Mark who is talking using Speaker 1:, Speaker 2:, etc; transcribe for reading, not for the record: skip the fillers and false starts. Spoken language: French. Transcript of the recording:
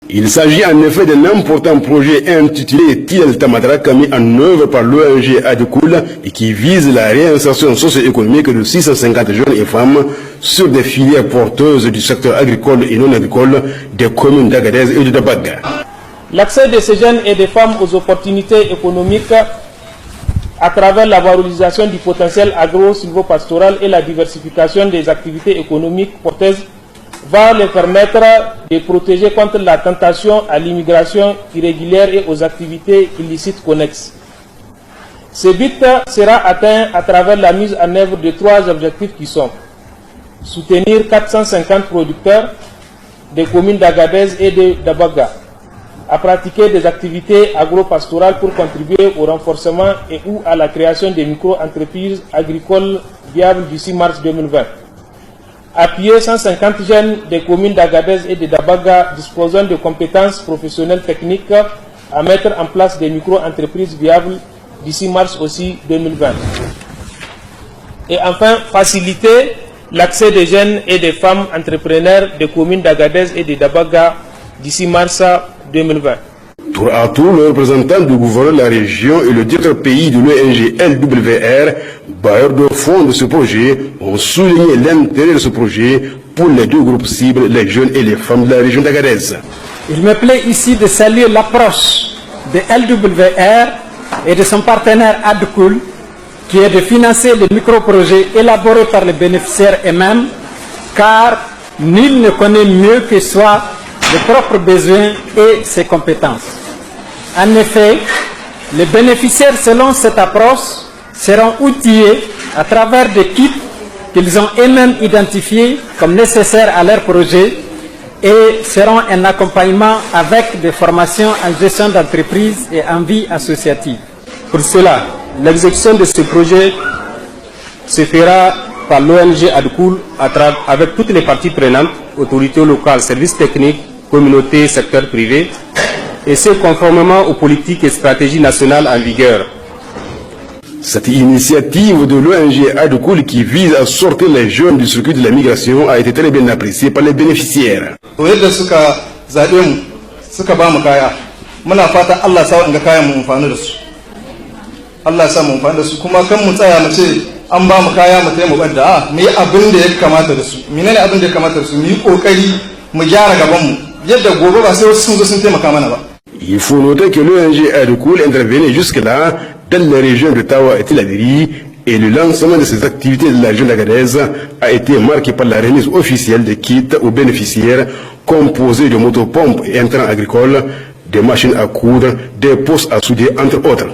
Speaker 1: Il s'agit en effet d'un important projet intitulé Tiel Tamadrak mis en œuvre par l'ONG Adkoul et qui vise la réinsertion socio-économique de 650 jeunes et femmes sur des filières porteuses du secteur agricole et non agricole des communes d'Agadez et de Dabaga.
Speaker 2: L'accès de ces jeunes et des femmes aux opportunités économiques à travers la valorisation du potentiel agro-silvopastoral et la diversification des activités économiques porteuses va leur permettre de protéger contre la tentation à l'immigration irrégulière et aux activités illicites connexes. Ce but sera atteint à travers la mise en œuvre de 3 objectifs qui sont: soutenir 450 producteurs des communes d'Agadez et de Dabaga à pratiquer des activités agro-pastorales pour contribuer au renforcement et ou à la création des micro-entreprises agricoles viables d'ici mars 2020. Appuyer 150 jeunes des communes d'Agadez et de Dabaga disposant de compétences professionnelles techniques à mettre en place des micro-entreprises viables d'ici mars aussi 2020. Et enfin, faciliter l'accès des jeunes et des femmes entrepreneurs des communes d'Agadez et de Dabaga d'ici mars 2020.
Speaker 1: Tour à tour, le représentant du gouverneur de la région et le directeur pays de l'ONG LWR, bailleur de fonds de ce projet, ont souligné l'intérêt de ce projet pour les 2 groupes cibles, les jeunes et les femmes de la région d'Agadez.
Speaker 3: Il me plaît ici de saluer l'approche de LWR et de son partenaire Adkoul, qui est de financer les micro-projets élaborés par les bénéficiaires eux-mêmes, car nul ne connaît mieux que soi les propres besoins et ses compétences. En effet, les bénéficiaires, selon cette approche, seront outillés à travers des kits qu'ils ont eux-mêmes identifiés comme nécessaires à leur projet et seront un accompagnement avec des formations en gestion d'entreprise et en vie associative.
Speaker 4: Pour cela, l'exécution de ce projet se fera par l'ONG Adkoul avec toutes les parties prenantes, autorités locales, services techniques, communautés, secteur privé, et ce conformément aux politiques et stratégies nationales en vigueur.
Speaker 1: Cette initiative de l'ONG Adkoul qui vise à sortir les jeunes du circuit de la migration a été très bien appréciée par les bénéficiaires. Il faut noter que l'ONG Adkoul intervenait jusque-là dans les régions de Tawa et Tilaviri et le lancement de ces activités de la région d'Agadez a été marqué par la remise officielle des kits aux bénéficiaires composés de motopompes et intrants agricoles, des machines à coudre, des postes à souder, entre autres.